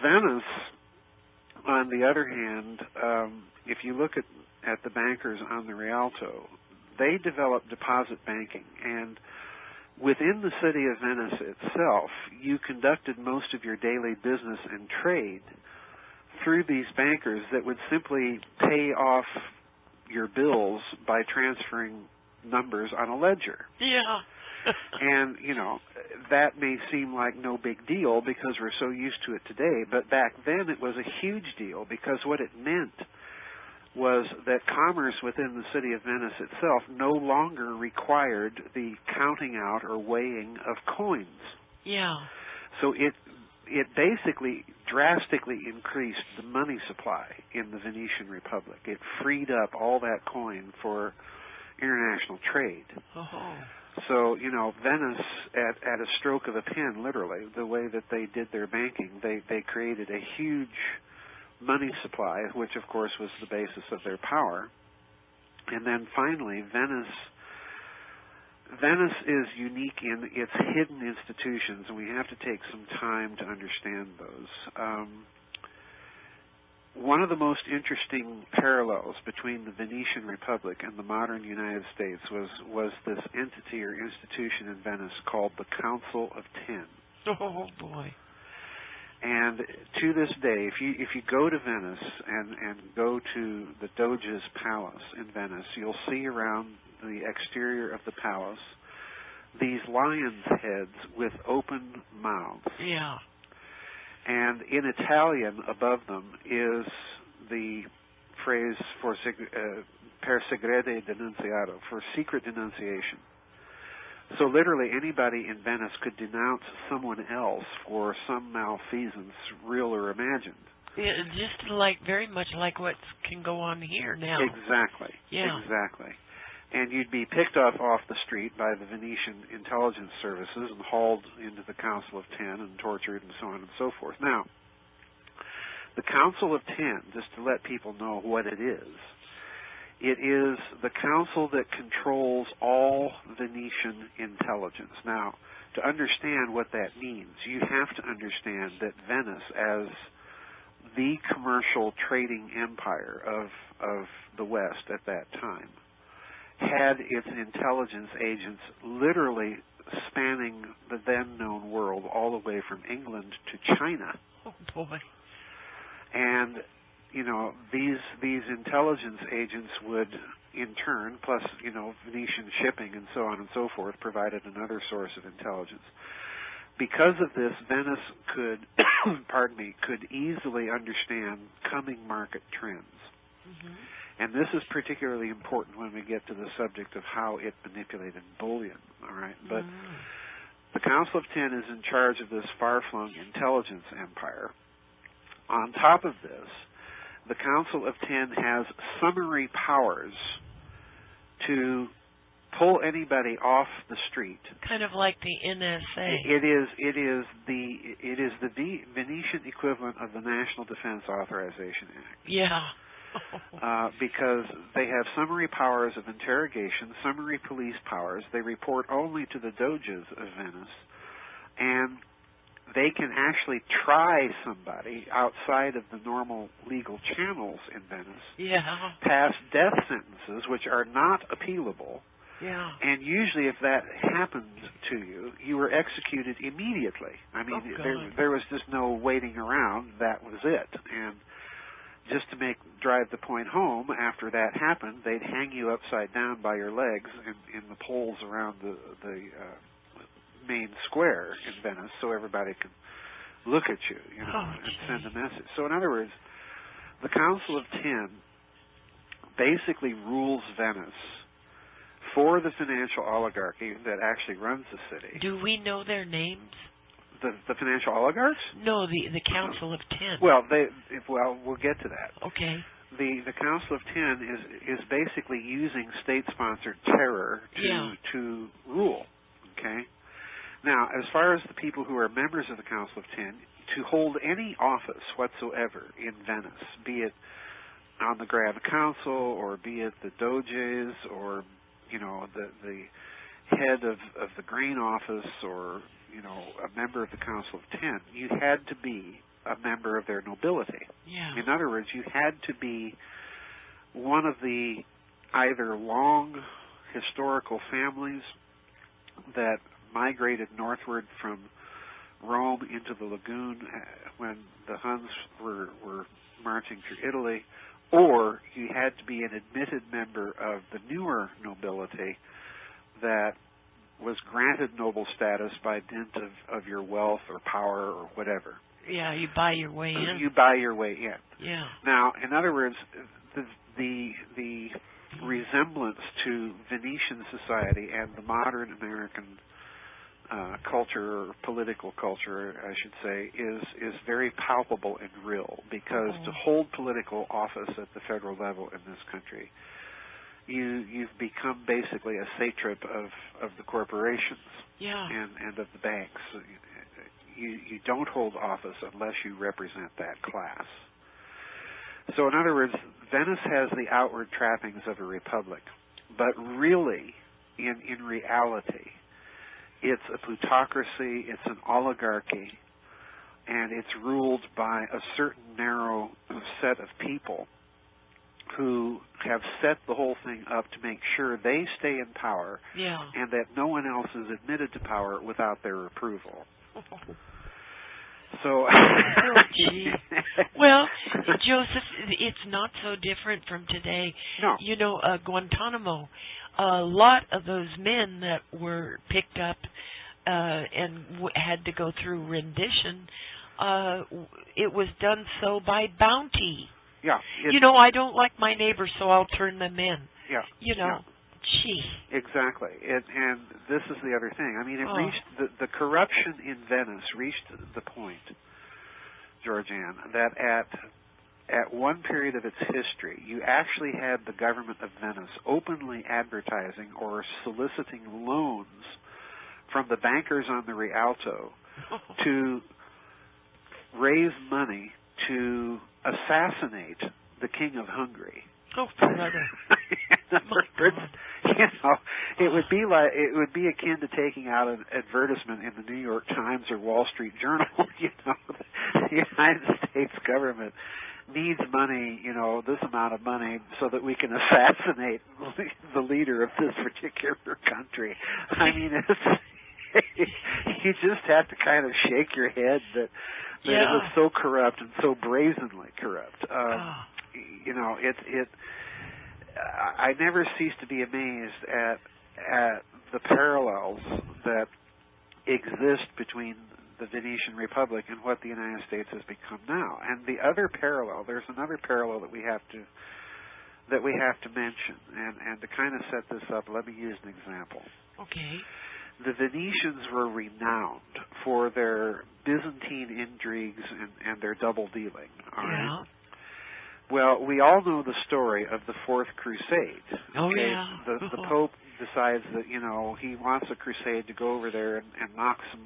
Venice, on the other hand, if you look at the bankers on the Rialto, they developed deposit banking, and within the city of Venice itself, you conducted most of your daily business and trade through these bankers that would simply pay off your bills by transferring numbers on a ledger. Yeah. And, that may seem like no big deal because we're so used to it today, but back then it was a huge deal because what it meant was that commerce within the city of Venice itself no longer required the counting out or weighing of coins. Yeah. So it basically drastically increased the money supply in the Venetian Republic. It freed up all that coin for international trade. Oh. So, Venice, at a stroke of a pen, literally, the way that they did their banking, they created a huge money supply, which, of course, was the basis of their power. And then finally, Venice is unique in its hidden institutions, and we have to take some time to understand those. One of the most interesting parallels between the Venetian Republic and the modern United States was this entity or institution in Venice called the Council of Ten. Oh, boy. And to this day, if you go to Venice and go to the Doge's palace in Venice, you'll see around the exterior of the palace these lions' heads with open mouths. Yeah. And in Italian, above them, is the phrase for per segrete denunziato, for secret denunciation. So literally anybody in Venice could denounce someone else for some malfeasance, real or imagined. Yeah, just very much like what can go on here now. Exactly. Yeah. Exactly. And you'd be picked up off the street by the Venetian intelligence services and hauled into the Council of Ten and tortured and so on and so forth. Now, the Council of Ten, just to let people know what it is the council that controls all Venetian intelligence. Now, to understand what that means, you have to understand that Venice, as the commercial trading empire of the West at that time, had its intelligence agents literally spanning the then-known world all the way from England to China. Oh, boy. And, these intelligence agents would, in turn, plus, Venetian shipping and so on and so forth, provided another source of intelligence. Because of this, Venice could, could easily understand coming market trends. Mm-hmm. And this is particularly important when we get to the subject of how it manipulated bullion, all right? But the Council of Ten is in charge of this far-flung intelligence empire. On top of this, the Council of Ten has summary powers to pull anybody off the street. Kind of like the NSA. It is the Venetian equivalent of the National Defense Authorization Act. Yeah. Because they have summary powers of interrogation, summary police powers. They report only to the Doges of Venice, and they can actually try somebody outside of the normal legal channels in Venice, pass death sentences, which are not appealable. Yeah. And usually if that happened to you, you were executed immediately. I mean, there was just no waiting around. That was it. And just to drive the point home, after that happened, they'd hang you upside down by your legs in the poles around the main square in Venice, so everybody could look at you, and send a message. So in other words, the Council of Ten basically rules Venice for the financial oligarchy that actually runs the city. Do we know their names? The financial oligarchs? No, the Council of Ten. Well, we'll get to that. Okay. The Council of Ten is basically using state-sponsored terror to rule. Okay. Now, as far as the people who are members of the Council of Ten, to hold any office whatsoever in Venice, be it on the Grand Council or be it the Doges or the head of the grain office or a member of the Council of Ten, you had to be a member of their nobility. Yeah. In other words, you had to be one of the either long historical families that migrated northward from Rome into the lagoon when the Huns were marching through Italy, or you had to be an admitted member of the newer nobility that was granted noble status by dint of your wealth or power or whatever. Yeah, you buy your way in. You buy your way in. Yeah. Now, in other words, the resemblance to Venetian society and the modern American culture, or political culture, I should say, is very palpable and real, because to hold political office at the federal level in this country, you've become basically a satrap of the corporations and of the banks. You don't hold office unless you represent that class. So in other words, Venice has the outward trappings of a republic, but really, in reality, it's a plutocracy, it's an oligarchy, and it's ruled by a certain narrow set of people who have set the whole thing up to make sure they stay in power, and that no one else is admitted to power without their approval. So, well, Joseph, it's not so different from today. No. You know, Guantanamo, a lot of those men that were picked up and had to go through rendition, it was done so by bounty. Yeah. You know, I don't like my neighbors, so I'll turn them in. Yeah. You know. Yeah. Gee. Exactly, and this is the other thing. I mean, it reached the corruption in Venice reached the point, Georgianne, that at one period of its history, you actually had the government of Venice openly advertising or soliciting loans from the bankers on the Rialto to raise money to assassinate the King of Hungary. Oh, brother! You know, it would be akin to taking out an advertisement in the New York Times or Wall Street Journal. You know, the United States government needs money, you know, this amount of money, so that we can assassinate the leader of this particular country. I mean, you just have to kind of shake your head that it was so corrupt and so brazenly corrupt. You know, I never cease to be amazed at the parallels that exist between the Venetian Republic and what the United States has become now. And there's another parallel that we have to mention. And to kind of set this up, let me use an example. Okay. The Venetians were renowned for their Byzantine intrigues and their double dealing. All right? Well, we all know the story of the Fourth Crusade. Oh, okay? yeah. The Pope decides that, you know, he wants a crusade to go over there and knock some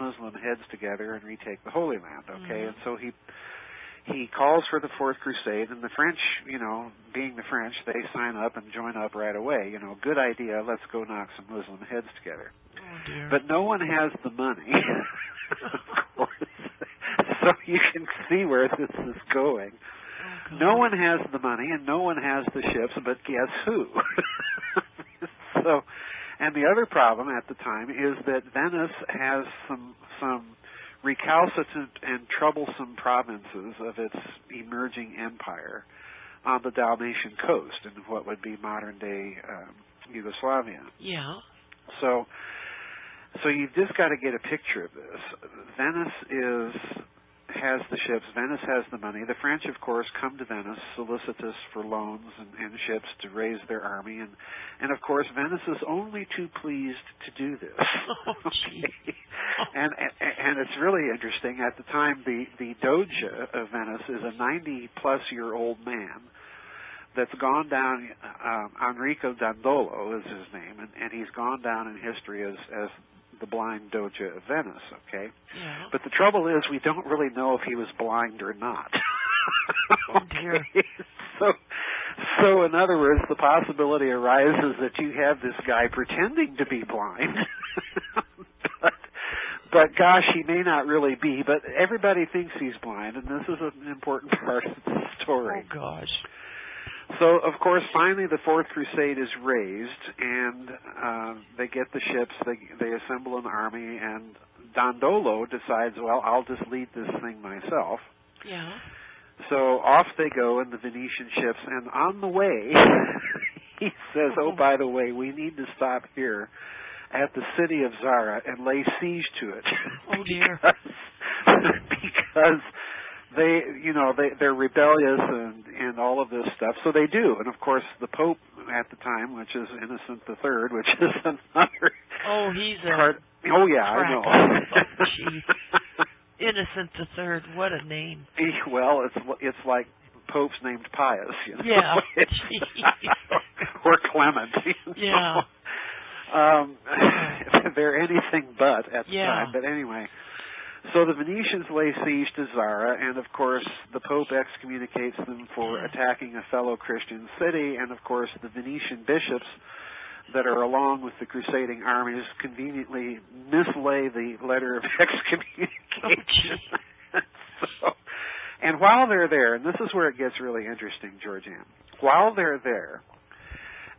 Muslim heads together and retake the Holy Land, okay? And so he calls for the Fourth Crusade, and the French, you know, being the French, they sign up and join up right away. You know, good idea, let's go knock some Muslim heads together. Oh, dear. But no one has the money, of course. So you can see where this is going. No one has the money and no one has the ships, but guess who? So, and the other problem at the time is that Venice has some recalcitrant and troublesome provinces of its emerging empire on the Dalmatian coast in what would be modern-day Yugoslavia. Yeah. So you've just got to get a picture of this. Venice has the ships. Venice has the money. The French, of course, come to Venice solicitous for loans and ships to raise their army. And of course, Venice is only too pleased to do this. Oh, gee. And it's really interesting. At the time, the Doge of Venice is a 90-plus-year-old man that's gone down, Enrico Dandolo is his name, and he's gone down in history as the blind Doge of Venice, okay? Yeah. But the trouble is we don't really know if he was blind or not. Oh, dear. Okay? So in other words, the possibility arises that you have this guy pretending to be blind, but gosh, he may not really be. But everybody thinks he's blind, and this is an important part of the story. Oh, gosh. So, of course, finally the Fourth Crusade is raised, and they get the ships, they assemble an army, and Dandolo decides, well, I'll just lead this thing myself. Yeah. So off they go in the Venetian ships, and on the way, he says, oh, by the way, we need to stop here at the city of Zara and lay siege to it. Oh, dear. because they're rebellious and all of this stuff. So they do. And, of course, the Pope at the time, which is Innocent III, which is another... Oh, he's part. Oh, yeah, I know. Oh, gee. Innocent III, what a name. Well, it's like popes named Pius, you know. Yeah. Or Clement. Yeah. They're anything but at the yeah. time. But anyway, so the Venetians lay siege to Zara, and of course the Pope excommunicates them for attacking a fellow Christian city, and of course the Venetian bishops that are along with the crusading armies conveniently mislay the letter of excommunication. And while they're there, and this is where it gets really interesting, Georgianne, while they're there,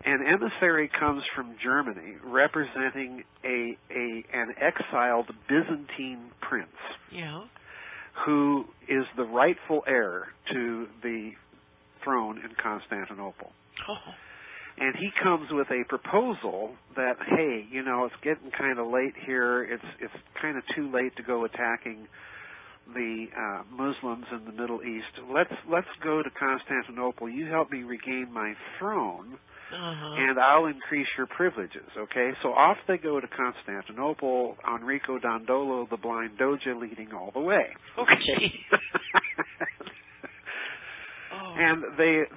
an emissary comes from Germany representing an exiled Byzantine prince, yeah, who is the rightful heir to the throne in Constantinople. Oh. And he comes with a proposal that, hey, it's getting kind of late here. It's kind of too late to go attacking the Muslims in the Middle East. Let's go to Constantinople. You help me regain my throne, and I'll increase your privileges. Okay, so off they go to Constantinople. Enrico Dandolo, the blind Doge, leading all the way. Okay. And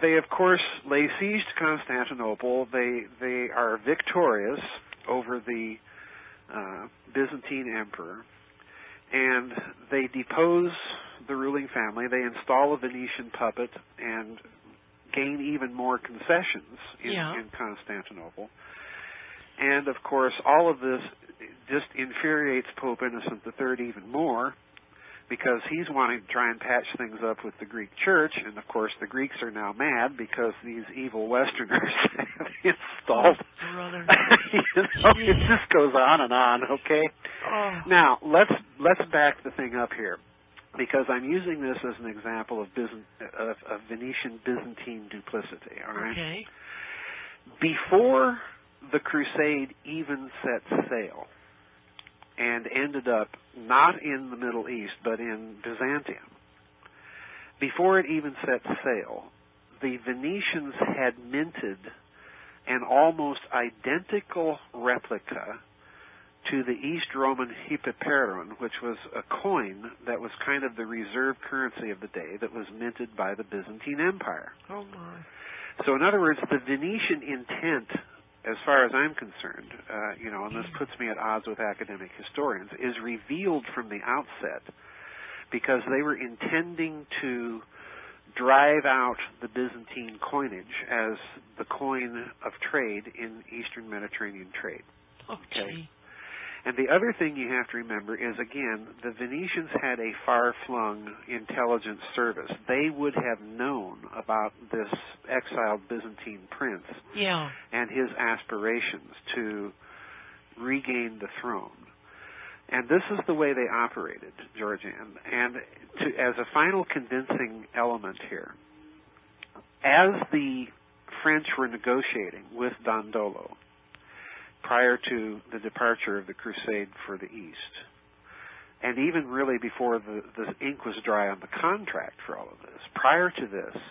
they of course lay siege to Constantinople. They are victorious over the Byzantine emperor, and they depose the ruling family. They install a Venetian puppet and gain even more concessions in Constantinople. And of course, all of this just infuriates Pope Innocent III even more, because he's wanting to try and patch things up with the Greek Church, and of course the Greeks are now mad because these evil Westerners have installed. Oh, brother. It just goes on and on. Okay. Oh. Now let's back the thing up here, because I'm using this as an example of Venetian Byzantine duplicity. All right. Okay. Before the Crusade even set sail, and ended up not in the Middle East, but in Byzantium. Before it even set sail, the Venetians had minted an almost identical replica to the East Roman hypeiron, which was a coin that was kind of the reserve currency of the day that was minted by the Byzantine Empire. Oh, my. So in other words, the Venetian intent, as far as I'm concerned, and this puts me at odds with academic historians, is revealed from the outset, because they were intending to drive out the Byzantine coinage as the coin of trade in Eastern Mediterranean trade. Okay. And the other thing you have to remember is, again, the Venetians had a far-flung intelligence service. They would have known about this exiled Byzantine prince and his aspirations to regain the throne. And this is the way they operated, Georgianne. And as a final convincing element here, as the French were negotiating with Dandolo, prior to the departure of the Crusade for the East, and even really before the ink was dry on the contract for all of this, prior to this,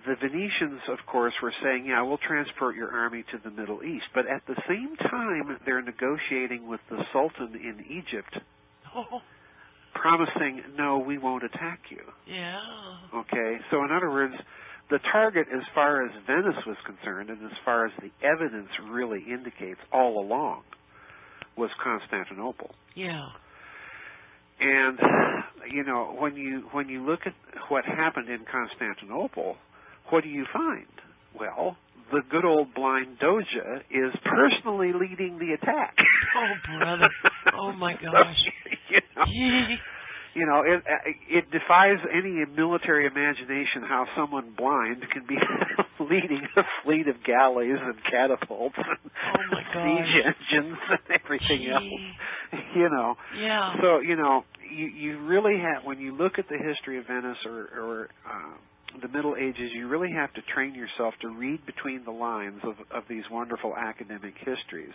the Venetians, of course, were saying, yeah, we'll transport your army to the Middle East. But at the same time, they're negotiating with the Sultan in Egypt, promising, no, we won't attack you. Yeah. Okay, so in other words, the target, as far as Venice was concerned, and as far as the evidence really indicates all along, was Constantinople. Yeah. And when you look at what happened in Constantinople, what do you find? Well, the good old blind Doja is personally leading the attack. Oh, brother. Oh, my gosh. So, it defies any military imagination how someone blind can be leading a fleet of galleys and catapults and siege engines and everything else. Yeah. So, you really have, when you look at the history of Venice or the Middle Ages, you really have to train yourself to read between the lines of these wonderful academic histories.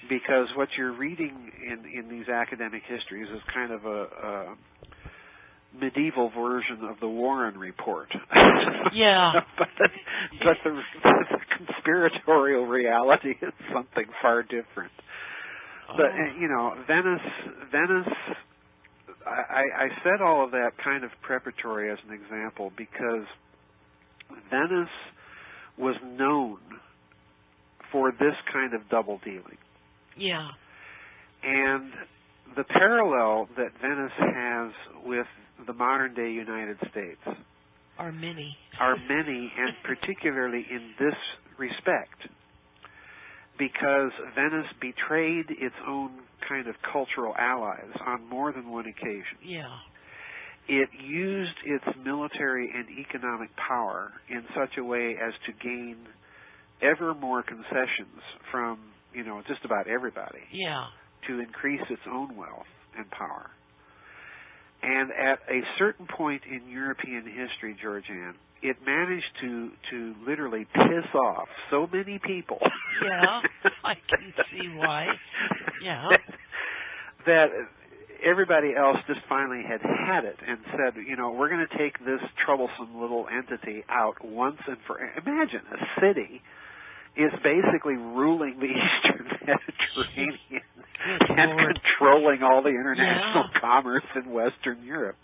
Because what you're reading in these academic histories is kind of a medieval version of the Warren Report. Yeah. but the conspiratorial reality is something far different. But, Venice, I said all of that kind of preparatory as an example because Venice was known for this kind of double dealing. Yeah. And the parallel that Venice has with the modern-day United States are many, and particularly in this respect, because Venice betrayed its own kind of cultural allies on more than one occasion. Yeah. It used its military and economic power in such a way as to gain ever more concessions from just about everybody. Yeah. To increase its own wealth and power. And at a certain point in European history, Georgianne, it managed to literally piss off so many people. Yeah, I can see why. Yeah. That everybody else just finally had it and said, we're going to take this troublesome little entity out once and for. Imagine a city is basically ruling the Eastern Mediterranean and controlling all the international commerce in Western Europe.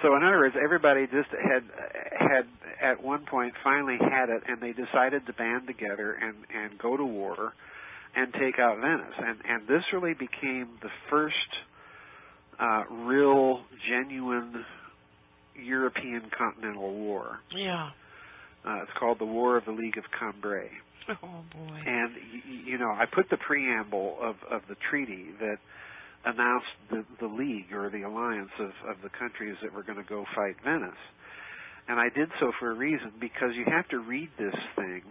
So in other words, everybody just had at one point finally had it, and they decided to band together and go to war and take out Venice. And this really became the first real, genuine European continental war. Yeah. It's called the War of the League of Cambrai. Oh, boy. And, I put the preamble of the treaty that announced the League or the alliance of the countries that were going to go fight Venice. And I did so for a reason, because you have to read this thing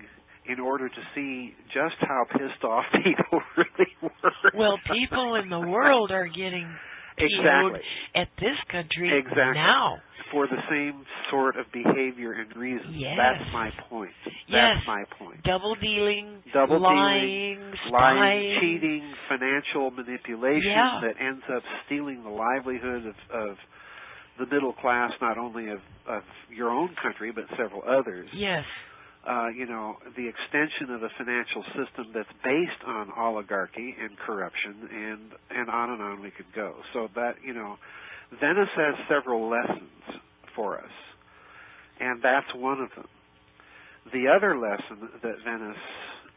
in order to see just how pissed off people really were. Well, people in the world are getting PO'd at this country now. For the same sort of behavior and reason. Yes. That's my point. That's my point. Double dealing, lying, cheating, financial manipulation that ends up stealing the livelihood of the middle class, not only of your own country, but several others. Yes. The extension of a financial system that's based on oligarchy and corruption, and on we could go. So that, Venice has several lessons for us, and that's one of them. The other lesson that Venice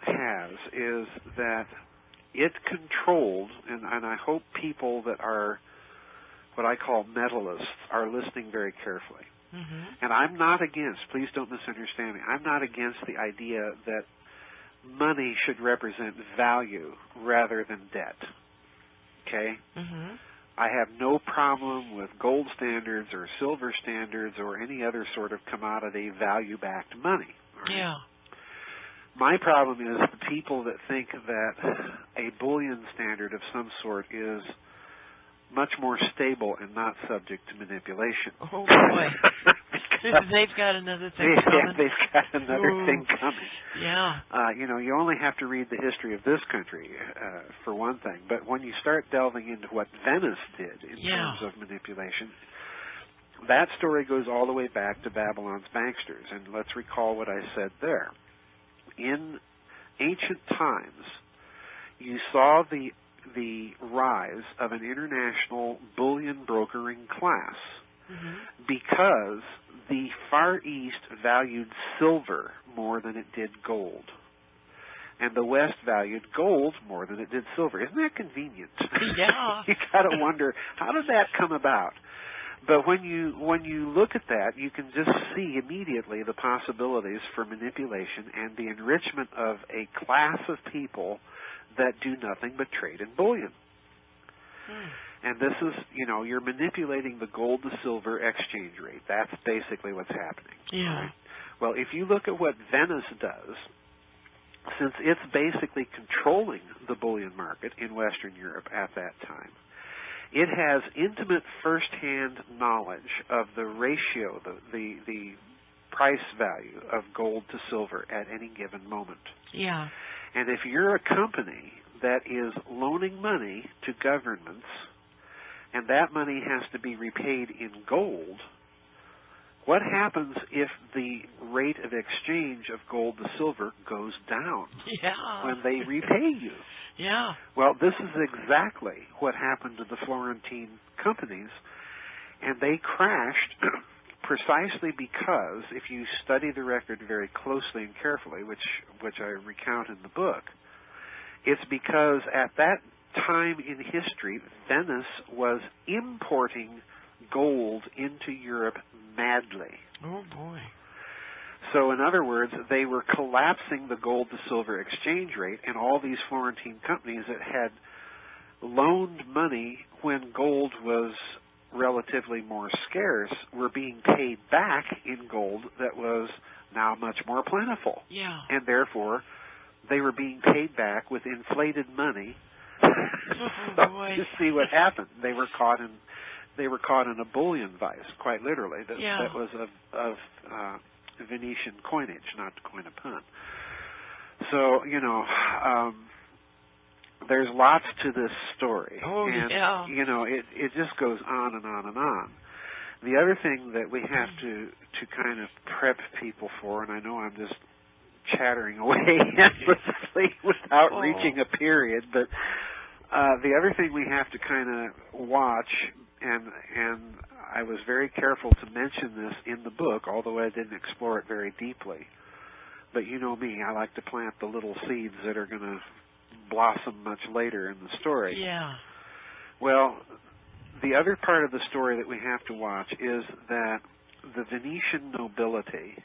has is that it controlled, and I hope people that are what I call medalists are listening very carefully. Mm-hmm. And I'm not against, please don't misunderstand me, I'm not against the idea that money should represent value rather than debt. Okay? Mm-hmm. I have no problem with gold standards or silver standards or any other sort of commodity value-backed money. Right? Yeah. My problem is the people that think that a bullion standard of some sort is much more stable and not subject to manipulation. Oh, boy. They've got another thing coming. They've got another thing coming. Yeah. You only have to read the history of this country, for one thing. But when you start delving into what Venice did in terms of manipulation, that story goes all the way back to Babylon's banksters. And let's recall what I said there. In ancient times, you saw the rise of an international bullion brokering class because the Far East valued silver more than it did gold. And the West valued gold more than it did silver. Isn't that convenient? Yeah. You got to wonder, how did that come about? But when you look at that, you can just see immediately the possibilities for manipulation and the enrichment of a class of people that do nothing but trade in bullion. And this is, you're manipulating the gold to silver exchange rate. That's basically what's happening. Yeah. Right? Well, if you look at what Venice does, since it's basically controlling the bullion market in Western Europe at that time, it has intimate first-hand knowledge of the ratio, the price value of gold to silver at any given moment. Yeah. And if you're a company that is loaning money to governments, and that money has to be repaid in gold, what happens if the rate of exchange of gold to silver goes down when they repay you? Yeah. Well, this is exactly what happened to the Florentine companies, and they crashed precisely because, if you study the record very closely and carefully, which I recount in the book, it's because at that time in history, Venice was importing gold into Europe madly. Oh, boy. So, in other words, they were collapsing the gold to silver exchange rate, and all these Florentine companies that had loaned money when gold was relatively more scarce were being paid back in gold that was now much more plentiful. Yeah. And therefore, they were being paid back with inflated money. So you see what happened. They were caught in a bullion vice, quite literally. That was of Venetian coinage, not to coin a pun. So, there's lots to this story. Oh, and, yeah. It just goes on and on and on. The other thing that we have to kind of prep people for, and I know I'm just chattering away endlessly without reaching a period, but the other thing we have to kind of watch, and I was very careful to mention this in the book, although I didn't explore it very deeply. But you know me, I like to plant the little seeds that are going to blossom much later in the story. Yeah. Well, the other part of the story that we have to watch is that the Venetian nobility,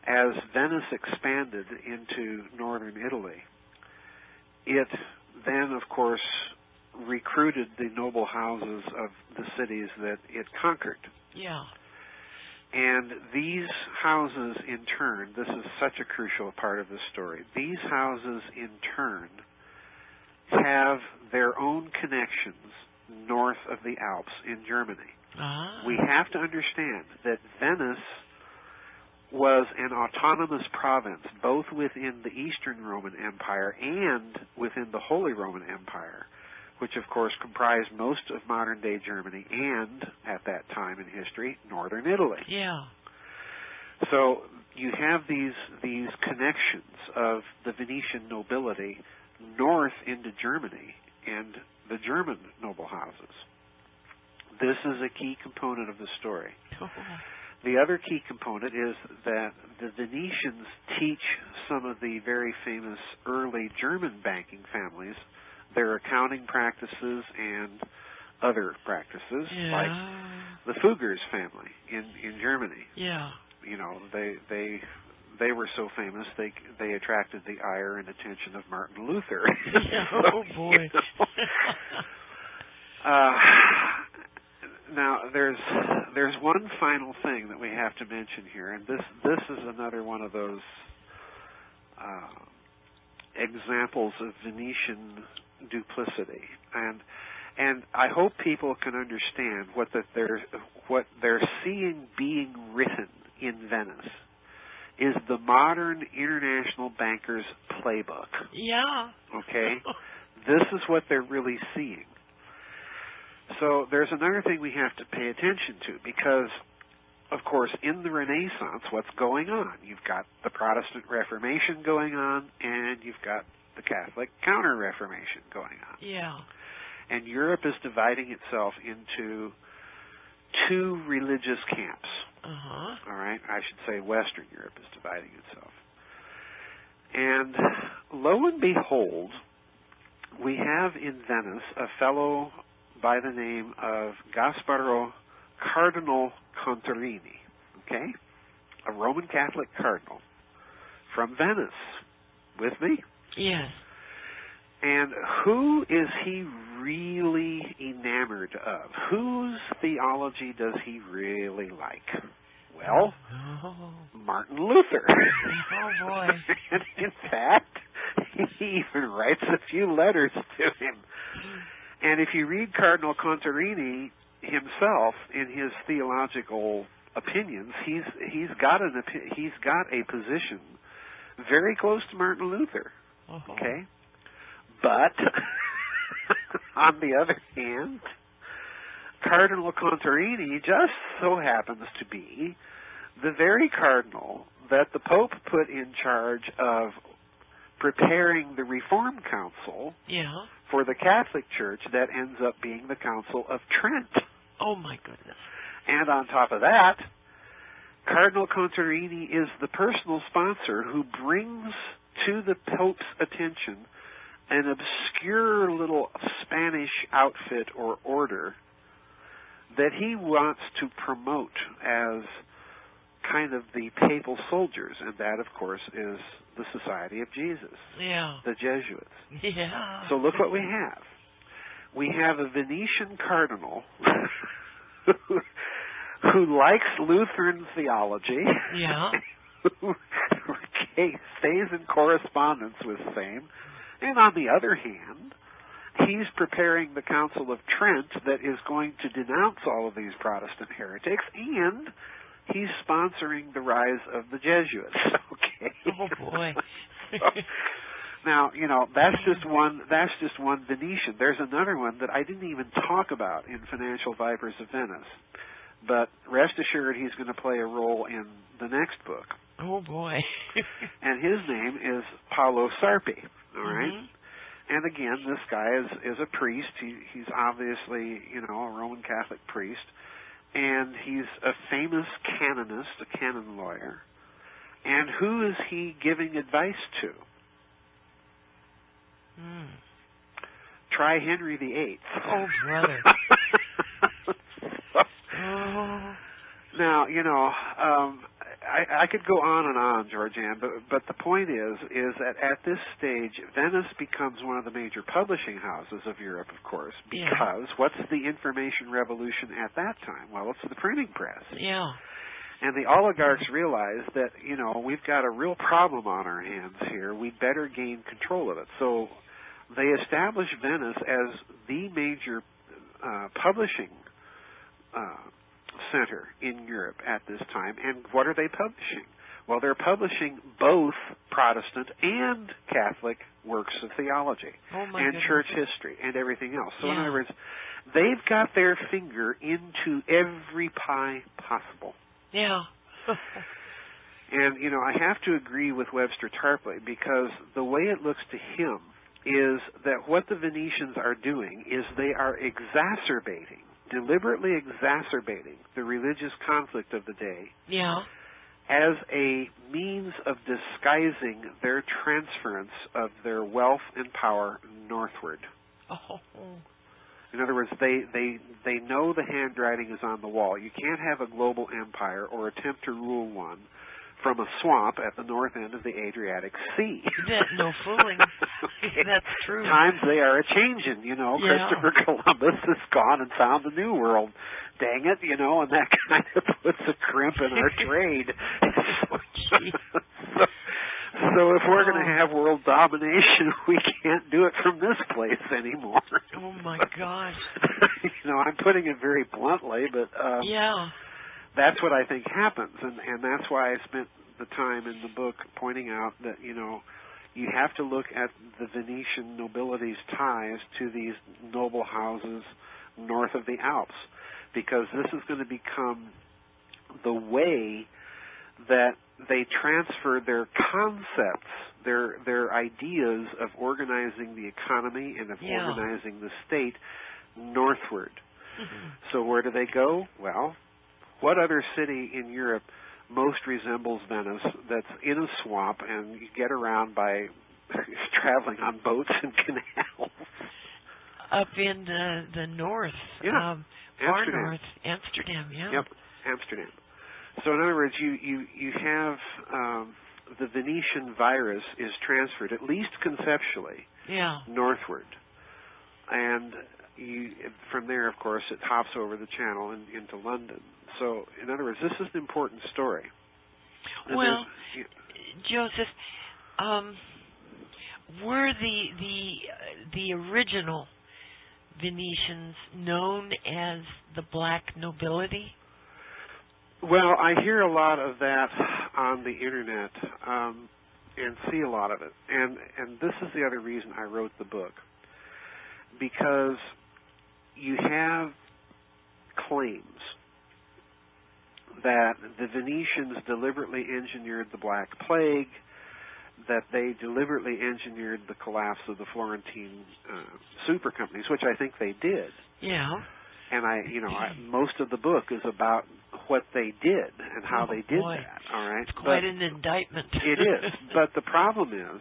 as Venice expanded into northern Italy, it then, of course, recruited the noble houses of the cities that it conquered. Yeah. And these houses, in turn, this is such a crucial part of the story, these houses, in turn, have their own connections north of the Alps in Germany. We have to understand that Venice was an autonomous province, both within the Eastern Roman Empire and within the Holy Roman Empire, which of course comprised most of modern-day Germany and, at that time in history, northern Italy. Yeah. So you have these connections of the Venetian nobility north into Germany and the German noble houses. This is a key component of the story. The other key component is that the Venetians teach some of the very famous early German banking families their accounting practices and other practices, like the Fuggers family in Germany. Yeah. They were so famous they attracted the ire and attention of Martin Luther. Oh boy. Now there's one final thing that we have to mention here, and this is another one of those examples of Venetian duplicity, and I hope people can understand what they're seeing being written in Venice is the modern international banker's playbook. Yeah. Okay? This is what they're really seeing. So there's another thing we have to pay attention to, because, of course, in the Renaissance, what's going on? You've got the Protestant Reformation going on, and you've got the Catholic Counter-Reformation going on. Yeah. And Europe is dividing itself into two religious camps. Uh-huh. All right? I should say Western Europe is dividing itself. And lo and behold, we have in Venice a fellow by the name of Gasparo Cardinal Contarini, okay? A Roman Catholic cardinal from Venice. With me? Yes. And who is he really enamored of? Whose theology does he really like? Well, Martin Luther. Oh, boy. And in fact, he even writes a few letters to him. And if you read Cardinal Contarini himself in his theological opinions, he's got a position very close to Martin Luther. Okay? But on the other hand, Cardinal Contarini just so happens to be the very cardinal that the Pope put in charge of preparing the Reform Council for the Catholic Church that ends up being the Council of Trent. Oh, my goodness. And on top of that, Cardinal Contarini is the personal sponsor who brings to the Pope's attention an obscure little Spanish outfit or order that he wants to promote as kind of the papal soldiers, and that, of course, is the Society of Jesus, the Jesuits. Yeah. So look what we have. We have a Venetian cardinal who likes Lutheran theology, who stays in correspondence with same, and on the other hand, he's preparing the Council of Trent that is going to denounce all of these Protestant heretics, and he's sponsoring the rise of the Jesuits. Okay. Oh boy. Now, that's just one Venetian. There's another one that I didn't even talk about in Financial Vipers of Venice. But rest assured he's going to play a role in the next book. Oh boy. And his name is Paolo Sarpi. All right? And again, this guy is a priest. He's obviously, a Roman Catholic priest. And he's a famous canonist, a canon lawyer. And who is he giving advice to? Try Henry VIII. Oh, brother. Now, I could go on and on, Georgianne, but the point is that at this stage, Venice becomes one of the major publishing houses of Europe, of course, because what's the information revolution at that time? Well, it's the printing press. Yeah. And the oligarchs realize that, we've got a real problem on our hands here. We'd better gain control of it. So they establish Venice as the major publishing center in Europe at this time. And what are they publishing? Well, they're publishing both Protestant and Catholic works of theology and church history and everything else. So in other words, they've got their finger into every pie possible. Yeah. And, I have to agree with Webster Tarpley, because the way it looks to him is that what the Venetians are doing is they are deliberately exacerbating the religious conflict of the day as a means of disguising their transference of their wealth and power northward. In other words, they know the handwriting is on the wall. You can't have a global empire or attempt to rule one from a swamp at the north end of the Adriatic Sea. No fooling. That's true. Times they are a-changin', Christopher Columbus has gone and found the New World. Dang it, and that kind of puts a crimp in our trade. So if we're going to have world domination, we can't do it from this place anymore. Oh, my gosh. I'm putting it very bluntly, but that's what I think happens, and that's why I spent the time in the book pointing out that, you have to look at the Venetian nobility's ties to these noble houses north of the Alps, because this is going to become the way that they transfer their concepts, their ideas of organizing the economy and of organizing the state northward. So where do they go? Well, what other city in Europe most resembles Venice that's in a swamp and you get around by traveling on boats and canals? up in the north. Yeah. Far Amsterdam. north. Amsterdam, yeah. Yep, Amsterdam. So in other words, you have the Venetian virus is transferred, at least conceptually, northward. And from there, of course, it hops over the channel into London. So, in other words, this is an important story. And well, Joseph, were the original Venetians known as the black nobility? Well, I hear a lot of that on the internet and see a lot of it. And this is the other reason I wrote the book. Because you have claims that the Venetians deliberately engineered the Black Plague, that they deliberately engineered the collapse of the Florentine super companies, which I think they did. Yeah. And most of the book is about what they did and how they did that. All right, it's quite an indictment. It is. But the problem is,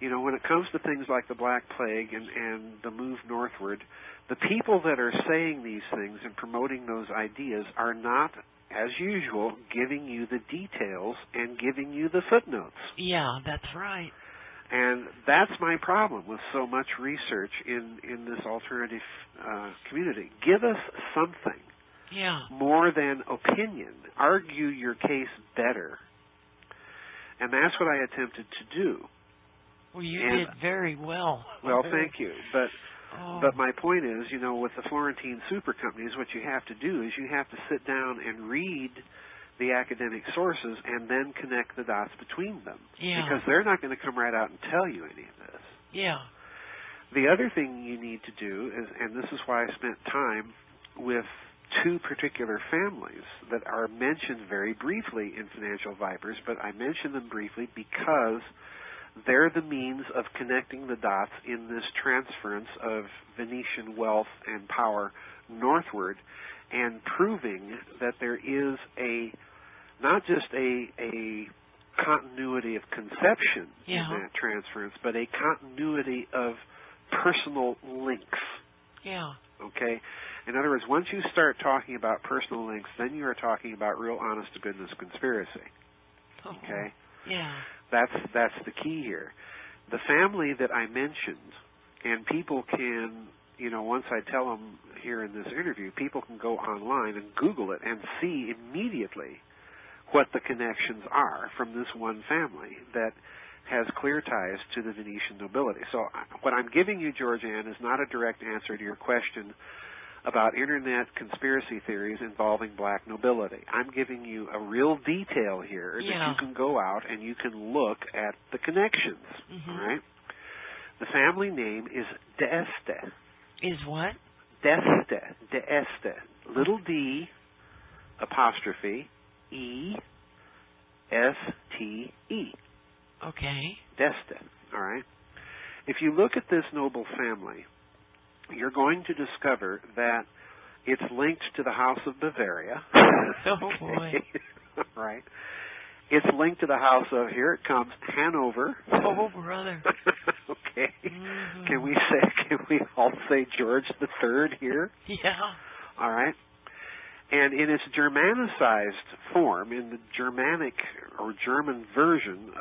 when it comes to things like the Black Plague and the move northward, the people that are saying these things and promoting those ideas are not, as usual, giving you the details and giving you the footnotes. Yeah, that's right. And that's my problem with so much research in this alternative community. Give us something more than opinion. Argue your case better. And that's what I attempted to do. Well, you did very well. Well, thank you. But my point is, with the Florentine super companies, what you have to do is you have to sit down and read the academic sources and then connect the dots between them. Yeah. Because they're not going to come right out and tell you any of this. Yeah. The other thing you need to do is, and this is why I spent time with two particular families that are mentioned very briefly in Financial Vipers, but I mention them briefly because they're the means of connecting the dots in this transference of Venetian wealth and power northward and proving that there is not just a continuity of conception in that transference, but a continuity of personal links. Yeah. Okay? In other words, once you start talking about personal links, then you are talking about real honest-to-goodness conspiracy. Okay? Yeah. That's the key here. The family that I mentioned, and people can, once I tell them here in this interview, people can go online and Google it and see immediately what the connections are from this one family that has clear ties to the Venetian nobility. So what I'm giving you, Georgianne, is not a direct answer to your question about Internet conspiracy theories involving black nobility. I'm giving you a real detail here that you can go out and you can look at the connections. Mm-hmm. All right? The family name is d'Este. Is what? d'Este. d'Este. Little d, apostrophe, E-S-T-E. Okay. d'Este. All right? If you look at this noble family, you're going to discover that it's linked to the House of Bavaria. Oh, boy. Right. It's linked to the house of, here it comes, Hanover. Oh, brother. Okay. Mm-hmm. Can we all say George the Third here? Yeah. All right. And in its Germanicized form, in the Germanic or German version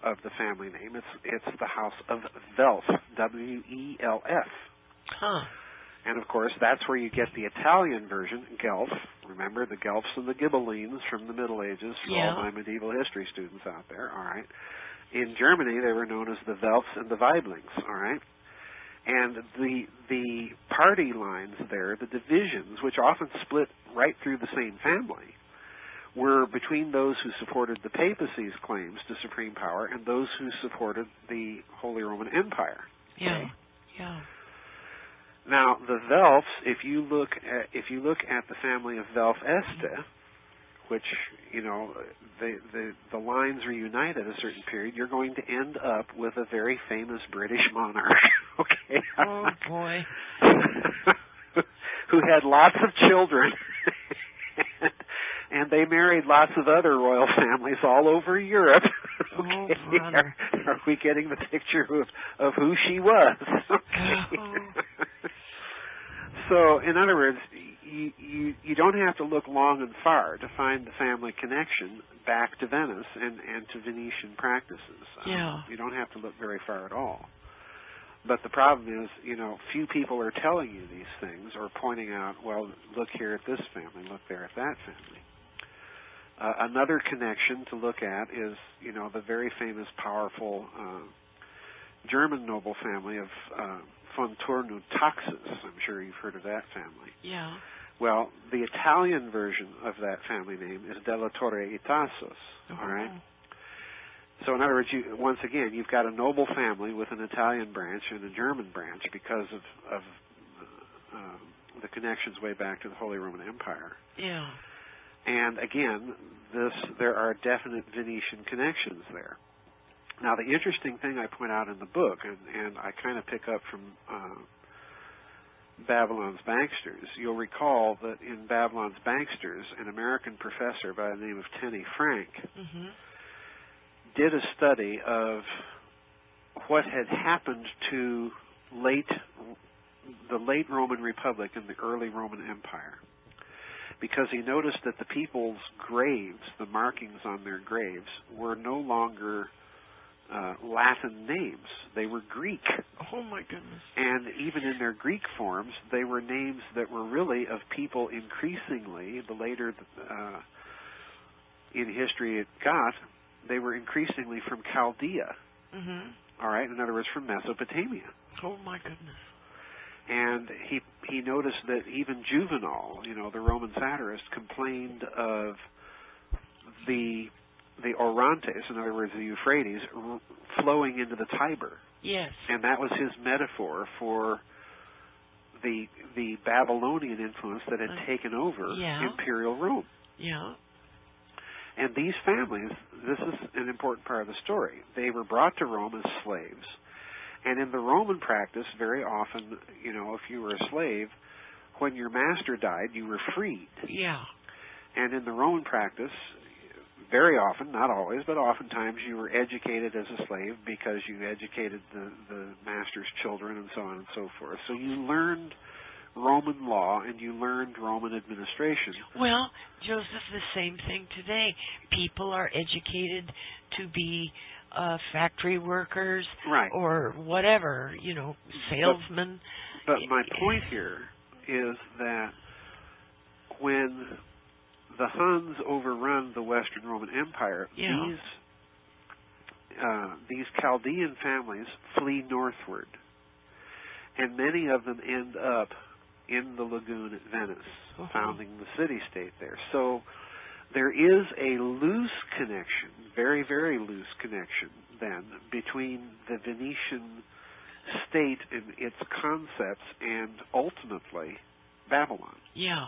of the family name, it's the House of Welf, W-E-L-F. Huh. And, of course, that's where you get the Italian version, Guelph. Remember, the Guelphs and the Ghibellines from the Middle Ages, for all my medieval history students out there, all right? In Germany, they were known as the Welfs and the Weiblings, all right? And the party lines there, the divisions, which often split right through the same family, were between those who supported the papacy's claims to supreme power and those who supported the Holy Roman Empire. Yeah, okay? yeah. Now, the Welfs, if you look at the family of Welf-Este, which, the lines reunite at a certain period, you're going to end up with a very famous British monarch, okay? Oh, boy. Who had lots of children, and they married lots of other royal families all over Europe. Okay? Oh, brother. Are we getting the picture of who she was? Okay. Oh. So, in other words, you don't have to look long and far to find the family connection back to Venice and to Venetian practices. Yeah. You don't have to look very far at all. But the problem is, few people are telling you these things or pointing out, well, look here at this family, look there at that family. Another connection to look at is, the very famous, powerful German noble family of von Thurn-und-Taxis. I'm sure you've heard of that family. Yeah. Well, the Italian version of that family name is Della Torre e Tassos. All right. So, in other words, once again, you've got a noble family with an Italian branch and a German branch because of the connections way back to the Holy Roman Empire. Yeah. And again, there are definite Venetian connections there. Now, the interesting thing I point out in the book, and I kind of pick up from Babylon's Banksters, you'll recall that in Babylon's Banksters, an American professor by the name of Tenny Frank did a study of what had happened to the late Roman Republic and the early Roman Empire, because he noticed that the people's graves, the markings on their graves, were no longer Latin names. They were Greek. Oh, my goodness. And even in their Greek forms, they were names that were really of people increasingly, the later in history it got, they were increasingly from Chaldea. All right, in other words, from Mesopotamia. Oh, my goodness. And he noticed that even Juvenal, the Roman satirist, complained of the Orontes, in other words, the Euphrates, flowing into the Tiber. Yes. And that was his metaphor for the Babylonian influence that had taken over Imperial Rome. Yeah. And these families, this is an important part of the story, they were brought to Rome as slaves. And in the Roman practice, very often, if you were a slave, when your master died, you were freed. Yeah. And in the Roman practice, very often, not always, but oftentimes you were educated as a slave because you educated the master's children and so on and so forth. So you learned Roman law and you learned Roman administration. Well, Joseph, the same thing today. People are educated to be factory workers, right, or whatever, salesmen. But my point here is that when the Huns overrun the Western Roman Empire, these Chaldean families flee northward, and many of them end up in the lagoon at Venice, founding the city-state there. So there is a loose connection, very, very loose connection, then, between the Venetian state and its concepts and, ultimately, Babylon. Yeah.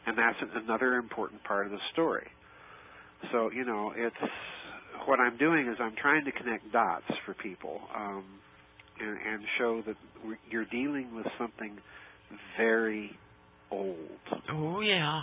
And that's another important part of the story. So, it's what I'm doing is I'm trying to connect dots for people and show that you're dealing with something very old. Oh, yeah.